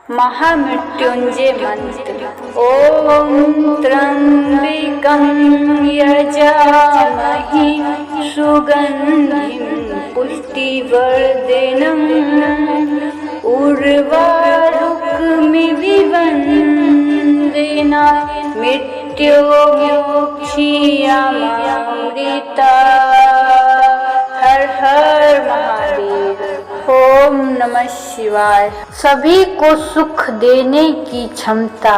महामृत्युंजय मंत्र। ओम त्र्यंबकं यजामहे सुगंधिं पुष्टिवर्धनम् उर्वारुकमिव वन्दनात् मृत्योर्मुक्षीयमामृता। हर हर महादेव। ओम नमः शिवाय। सभी को सुख देने की क्षमता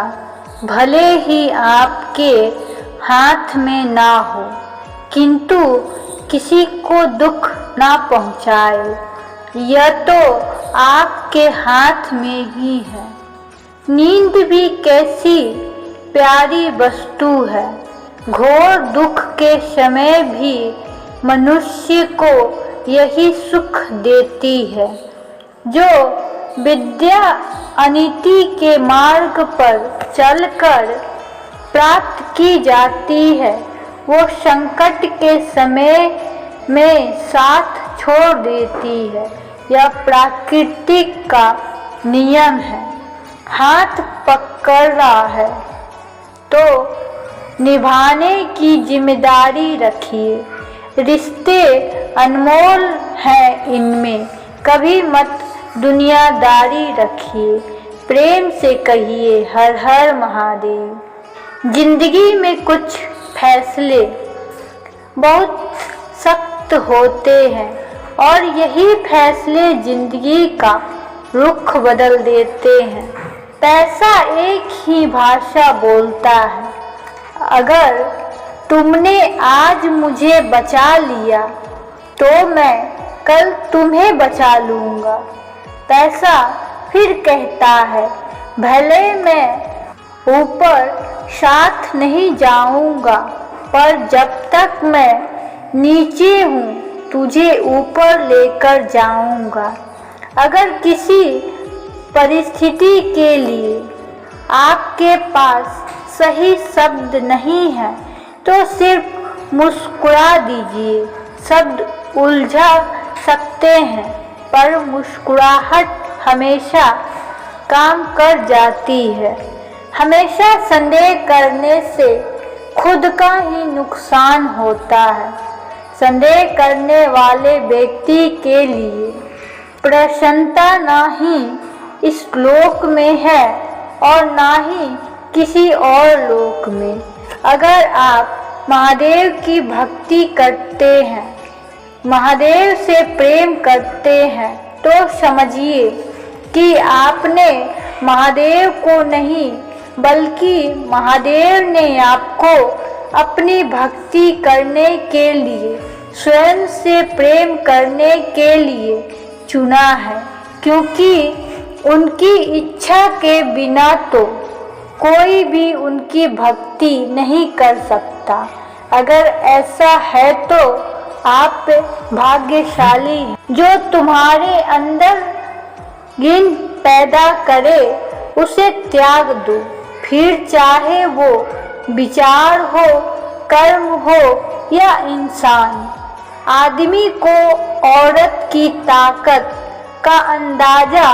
भले ही आपके हाथ में ना हो, किंतु किसी को दुख ना पहुंचाए, यह तो आपके हाथ में ही है। नींद भी कैसी प्यारी वस्तु है। घोर दुख के समय भी मनुष्य को यही सुख देती है। जो विद्या अनिति के मार्ग पर चलकर प्राप्त की जाती है, वो संकट के समय में साथ छोड़ देती है। यह प्रकृति का नियम है। हाथ पकड़ रहा है तो निभाने की जिम्मेदारी रखिए। रिश्ते अनमोल हैं, इनमें कभी मत दुनियादारी रखिए। प्रेम से कहिए हर हर महादेव। जिंदगी में कुछ फैसले बहुत सख्त होते हैं और यही फैसले जिंदगी का रुख बदल देते हैं। पैसा एक ही भाषा बोलता है। अगर तुमने आज मुझे बचा लिया तो मैं कल तुम्हें बचा लूँगा। पैसा फिर कहता है, भले मैं ऊपर साथ नहीं जाऊँगा, पर जब तक मैं नीचे हूँ तुझे ऊपर लेकर जाऊँगा। अगर किसी परिस्थिति के लिए आपके पास सही शब्द नहीं है तो सिर्फ मुस्कुरा दीजिए। शब्द उलझा सकते हैं, पर मुस्कुराहट हमेशा काम कर जाती है। हमेशा संदेह करने से खुद का ही नुकसान होता है। संदेह करने वाले व्यक्ति के लिए प्रसन्नता ना ही इस लोक में है और ना ही किसी और लोक में। अगर आप महादेव की भक्ति करते हैं, महादेव से प्रेम करते हैं, तो समझिए कि आपने महादेव को नहीं बल्कि महादेव ने आपको अपनी भक्ति करने के लिए, स्वयं से प्रेम करने के लिए चुना है। क्योंकि उनकी इच्छा के बिना तो कोई भी उनकी भक्ति नहीं कर सकता। अगर ऐसा है तो आप भाग्यशाली हैं। जो तुम्हारे अंदर घिन पैदा करे उसे त्याग दो। फिर चाहे वो विचार हो, कर्म हो या इंसान। आदमी को औरत की ताकत का अंदाजा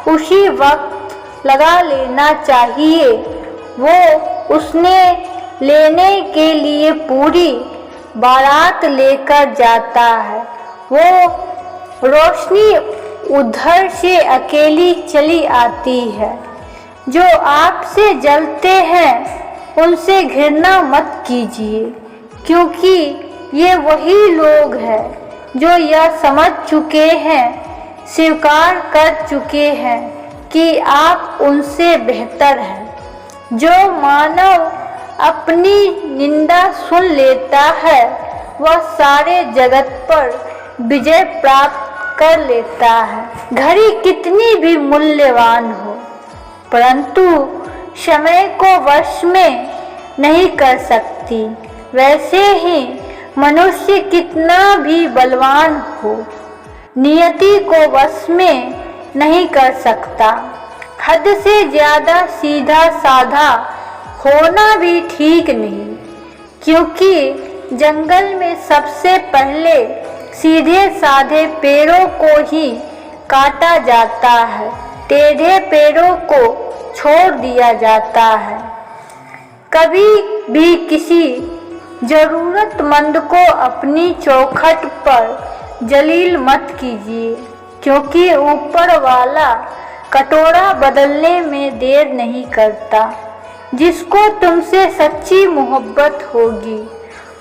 उसी वक्त लगा लेना चाहिए। वो उसने लेने के लिए पूरी बारात लेकर जाता है। वो रोशनी उधर से अकेली चली आती है। जो आपसे जलते हैं उनसे घृणा मत कीजिए, क्योंकि ये वही लोग हैं जो यह समझ चुके हैं, स्वीकार कर चुके हैं कि आप उनसे बेहतर हैं। जो मानव अपनी निंदा सुन लेता है वह सारे जगत पर विजय प्राप्त कर लेता है। घड़ी कितनी भी मूल्यवान हो, परंतु समय को वश में नहीं कर सकती। वैसे ही मनुष्य कितना भी बलवान हो, नियति को वश में नहीं कर सकता। हद से ज्यादा सीधा साधा होना भी ठीक नहीं, क्योंकि जंगल में सबसे पहले सीधे साधे पेड़ों को ही काटा जाता है। टेढ़े पैरों को छोड़ दिया जाता है। कभी भी किसी जरूरतमंद को अपनी चौखट पर जलील मत कीजिए, क्योंकि ऊपर वाला कटोरा बदलने में देर नहीं करता। जिसको तुमसे सच्ची मोहब्बत होगी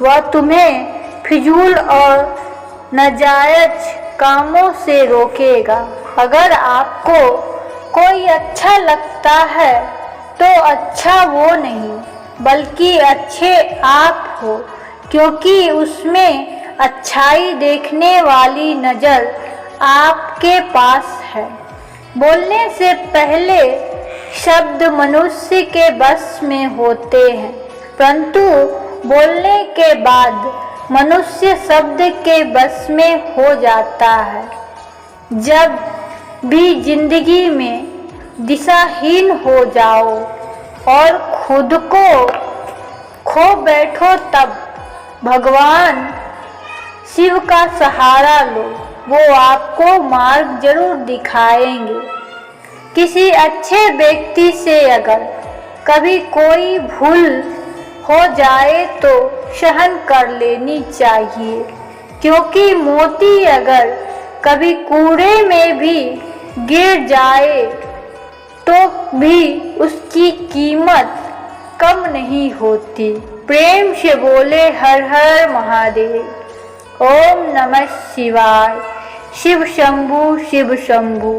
वह तुम्हें फिजूल और नाजायज कामों से रोकेगा। अगर आपको कोई अच्छा लगता है तो अच्छा वो नहीं बल्कि अच्छे आप हो, क्योंकि उसमें अच्छाई देखने वाली नज़र आपके पास है। बोलने से पहले शब्द मनुष्य के बस में होते हैं, परंतु बोलने के बाद मनुष्य शब्द के बस में हो जाता है। जब भी जिंदगी में दिशाहीन हो जाओ और खुद को खो बैठो तब भगवान शिव का सहारा लो, वो आपको मार्ग जरूर दिखाएंगे। किसी अच्छे व्यक्ति से अगर कभी कोई भूल हो जाए तो सहन कर लेनी चाहिए, क्योंकि मोती अगर कभी कूड़े में भी गिर जाए तो भी उसकी कीमत कम नहीं होती। प्रेम से बोले हर हर महादेव। ओम नमः शिवाय। शिव शंभू शिव शंभू।